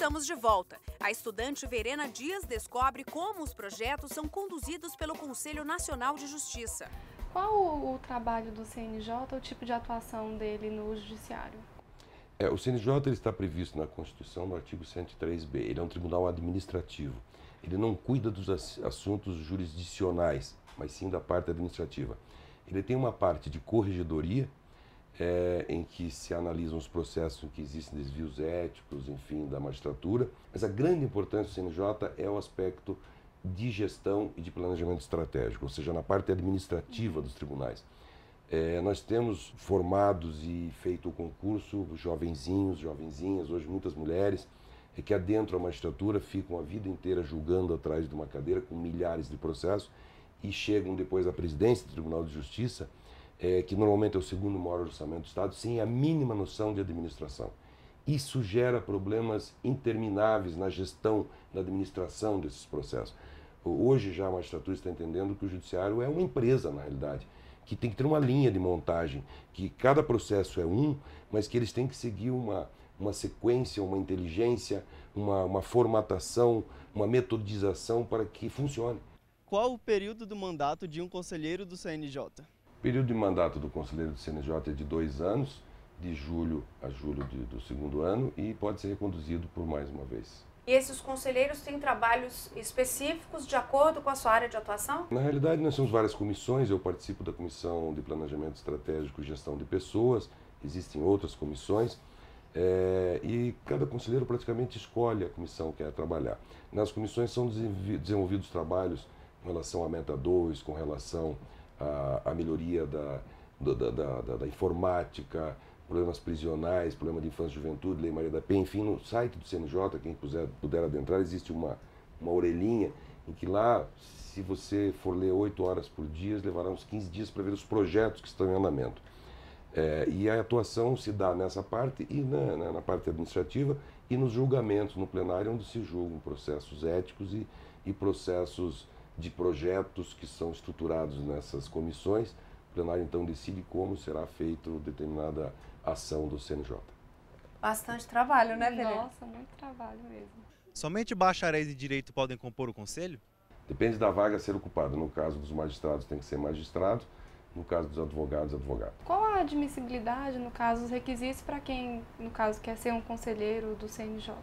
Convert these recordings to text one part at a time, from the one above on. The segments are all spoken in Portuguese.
Estamos de volta. A estudante Verena Dias descobre como os projetos são conduzidos pelo Conselho Nacional de Justiça. Qual o trabalho do CNJ, o tipo de atuação dele no judiciário? O CNJ ele está previsto na Constituição no artigo 103b. Ele é um tribunal administrativo. Ele não cuida dos assuntos jurisdicionais, mas sim da parte administrativa. Ele tem uma parte de corregedoria, em que se analisam os processos em que existem desvios éticos, enfim, da magistratura. Mas a grande importância do CNJ é o aspecto de gestão e de planejamento estratégico, ou seja, na parte administrativa dos tribunais. Nós temos formados e feito o concurso jovenzinhos, jovenzinhas, hoje muitas mulheres, que adentram a magistratura, ficam a vida inteira julgando atrás de uma cadeira com milhares de processos e chegam depois à presidência do Tribunal de Justiça, que normalmente é o segundo maior orçamento do Estado, sem a mínima noção de administração. Isso gera problemas intermináveis na gestão, na administração desses processos. Hoje já a magistratura está entendendo que o judiciário é uma empresa, na realidade, que tem que ter uma linha de montagem, que cada processo é mas que eles têm que seguir uma sequência, uma inteligência, uma formatação, uma metodização para que funcione. Qual o período do mandato de um conselheiro do CNJ? O período de mandato do conselheiro do CNJ é de 2 anos, de julho a julho do segundo ano, e pode ser reconduzido por mais uma vez. E esses conselheiros têm trabalhos específicos de acordo com a sua área de atuação? Na realidade, nós temos várias comissões. Eu participo da Comissão de Planejamento Estratégico e Gestão de Pessoas, existem outras comissões, e cada conselheiro praticamente escolhe a comissão que quer trabalhar. Nas comissões são desenvolvidos trabalhos com relação a Meta 2, com relação à melhoria da informática, problemas prisionais, problema de infância e juventude, Lei Maria da Penha, enfim, no site do CNJ, quem puder adentrar, existe uma orelhinha em que lá, se você for ler 8 horas por dia, levará uns 15 dias para ver os projetos que estão em andamento. E a atuação se dá nessa parte e na parte administrativa e nos julgamentos no plenário, onde se julgam processos éticos e processos de projetos que são estruturados nessas comissões. O plenário então decide como será feita determinada ação do CNJ. Bastante trabalho, né, Verena? Nossa, muito trabalho mesmo. Somente bacharéis de direito podem compor o conselho? Depende da vaga a ser ocupada. No caso dos magistrados tem que ser magistrado, no caso dos advogados, advogado. Qual a admissibilidade, no caso, os requisitos para quem, no caso, quer ser um conselheiro do CNJ?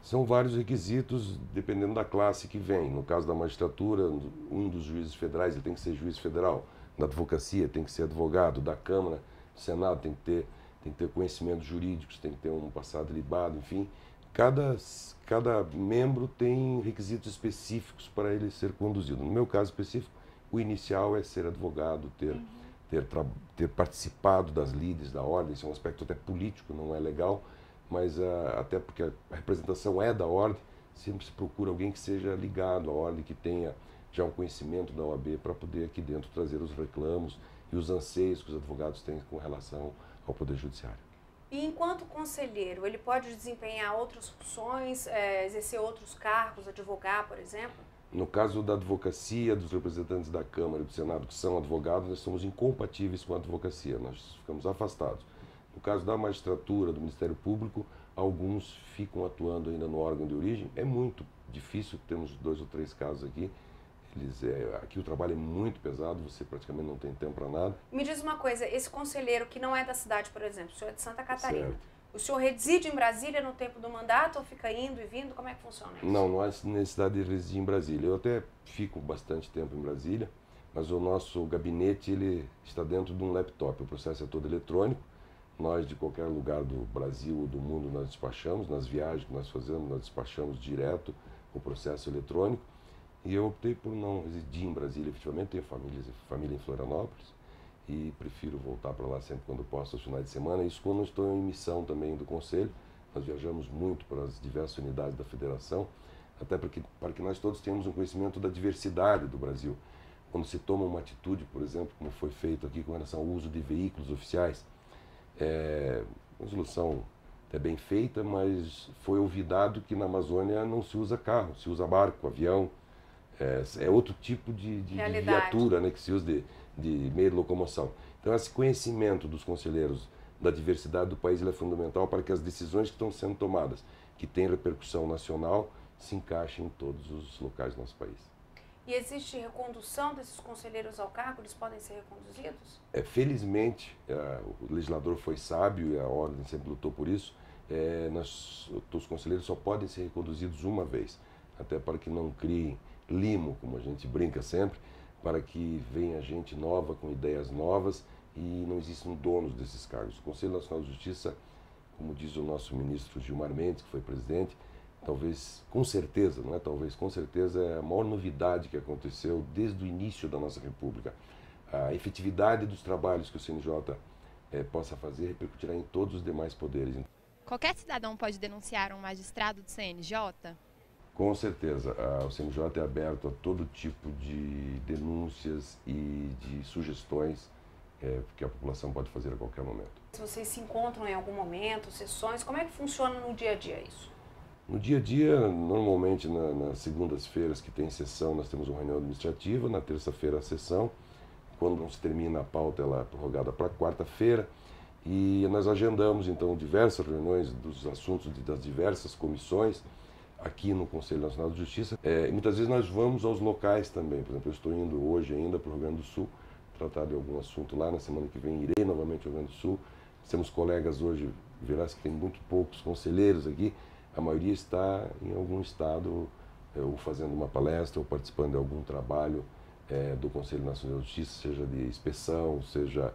São vários requisitos, dependendo da classe que vem. No caso da magistratura, um dos juízes federais ele tem que ser juiz federal. Da advocacia tem que ser advogado. Da Câmara, do Senado tem que ter conhecimentos jurídicos, tem que ter um passado libado, enfim. Cada membro tem requisitos específicos para ele ser conduzido. No meu caso específico, o inicial é ser advogado, ter participado das lides da ordem. Isso é um aspecto até político, não é legal, mas até porque a representação é da ordem, sempre se procura alguém que seja ligado à ordem, que tenha já um conhecimento da OAB para poder aqui dentro trazer os reclamos e os anseios que os advogados têm com relação ao Poder Judiciário. E enquanto conselheiro, ele pode desempenhar outras funções, exercer outros cargos, advogar, por exemplo? No caso da advocacia, dos representantes da Câmara e do Senado que são advogados, nós somos incompatíveis com a advocacia, nós ficamos afastados. No caso da magistratura, do Ministério Público, alguns ficam atuando ainda no órgão de origem. É muito difícil, temos 2 ou 3 casos aqui. Aqui o trabalho é muito pesado, você praticamente não tem tempo para nada. Me diz uma coisa, esse conselheiro que não é da cidade, por exemplo, o senhor é de Santa Catarina, Certo. O senhor reside em Brasília no tempo do mandato ou fica indo e vindo? Como é que funciona isso? Não há necessidade de residir em Brasília. Eu até fico bastante tempo em Brasília, mas o nosso gabinete ele está dentro de um laptop. O processo é todo eletrônico. Nós, de qualquer lugar do Brasil ou do mundo, nós despachamos. Nas viagens que nós fazemos, nós despachamos direto o processo eletrônico. E eu optei por não residir em Brasília, efetivamente. Tenho família em Florianópolis e prefiro voltar para lá sempre quando posso, aos finais de semana. Isso quando eu estou em missão também do Conselho. Nós viajamos muito para as diversas unidades da Federação, até para que nós todos tenhamos um conhecimento da diversidade do Brasil. Quando se toma uma atitude, por exemplo, como foi feito aqui com relação ao uso de veículos oficiais, uma resolução é bem feita, mas foi olvidado que na Amazônia não se usa carro, se usa barco, avião. É outro tipo de viatura, né, que se usa de meio de locomoção. Então, esse conhecimento dos conselheiros da diversidade do país ele é fundamental para que as decisões que estão sendo tomadas, que têm repercussão nacional, se encaixem em todos os locais do nosso país. E existe recondução desses conselheiros ao cargo? Eles podem ser reconduzidos? Felizmente, o legislador foi sábio e a ordem sempre lutou por isso. Os conselheiros só podem ser reconduzidos uma vez, até para que não criem limo, como a gente brinca sempre, para que venha gente nova, com ideias novas e não existam donos desses cargos. O Conselho Nacional de Justiça, como diz o nosso ministro Gilmar Mendes, que foi presidente, talvez, com certeza, não é talvez, com certeza é a maior novidade que aconteceu desde o início da nossa República. A efetividade dos trabalhos que o CNJ possa fazer repercutirá em todos os demais poderes. Qualquer cidadão pode denunciar um magistrado do CNJ? Com certeza. O CNJ é aberto a todo tipo de denúncias e de sugestões que a população pode fazer a qualquer momento. Se vocês se encontram em algum momento, sessões, como é que funciona no dia a dia isso? No dia a dia, normalmente nas segundas-feiras que tem sessão, nós temos uma reunião administrativa, na terça-feira a sessão. Quando não se termina a pauta, ela é prorrogada para quarta-feira. E nós agendamos, então, diversas reuniões dos assuntos das diversas comissões aqui no Conselho Nacional de Justiça. E muitas vezes nós vamos aos locais também. Por exemplo, eu estou indo hoje ainda para o Rio Grande do Sul, tratar de algum assunto lá. Na semana que vem irei novamente ao Rio Grande do Sul. Temos colegas hoje, verás que tem muito poucos conselheiros aqui. A maioria está em algum estado, ou fazendo uma palestra, ou participando de algum trabalho do Conselho Nacional de Justiça, seja de inspeção, seja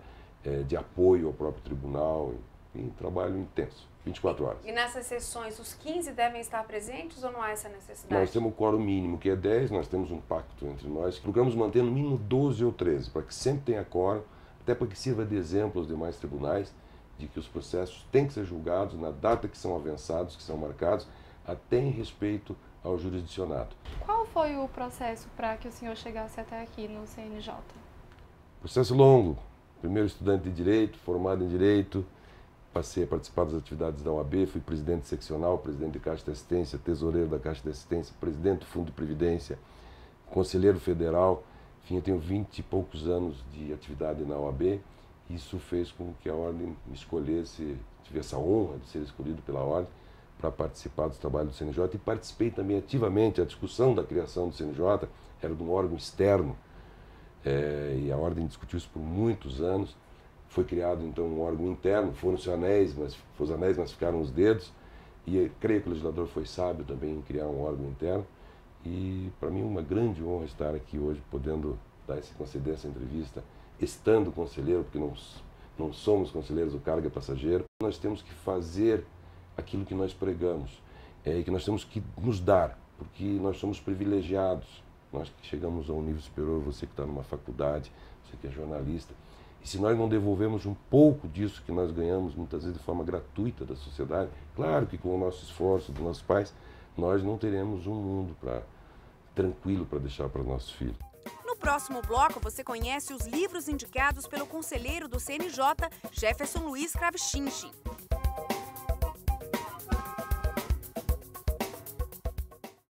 de apoio ao próprio tribunal, enfim, trabalho intenso, 24 horas. E nessas sessões, os 15 devem estar presentes ou não há essa necessidade? Nós temos o quórum mínimo, que é 10, nós temos um pacto entre nós, procuramos manter no mínimo 12 ou 13, para que sempre tenha quórum, até para que sirva de exemplo aos demais tribunais, de que os processos têm que ser julgados na data que são avançados, que são marcados, até em respeito ao jurisdicionado. Qual foi o processo para que o senhor chegasse até aqui no CNJ? Processo longo. Primeiro estudante de Direito, formado em Direito, passei a participar das atividades da OAB, fui presidente seccional, presidente de Caixa de Assistência, tesoureiro da Caixa de Assistência, presidente do Fundo de Previdência, conselheiro federal. Enfim, eu tenho 20 e poucos anos de atividade na OAB. Isso fez com que a Ordem me escolhesse, tivesse a honra de ser escolhido pela Ordem para participar dos trabalhos do CNJ e participei também ativamente. A discussão da criação do CNJ era de um órgão externo e a Ordem discutiu isso por muitos anos. Foi criado então um órgão interno, foram-se anéis, mas ficaram os dedos e creio que o legislador foi sábio também em criar um órgão interno e para mim uma grande honra estar aqui hoje podendo conceder essa entrevista. Estando conselheiro, porque não somos conselheiros, o cargo é passageiro, nós temos que fazer aquilo que nós pregamos e que nós temos que nos dar, porque nós somos privilegiados, nós que chegamos a um nível superior, você que está numa faculdade, você que é jornalista, e se nós não devolvemos um pouco disso que nós ganhamos, muitas vezes de forma gratuita da sociedade, claro que com o nosso esforço dos nossos pais, nós não teremos um mundo tranquilo para deixar para os nossos filhos. No próximo bloco, você conhece os livros indicados pelo conselheiro do CNJ, Jefferson Luiz Cravichinchi.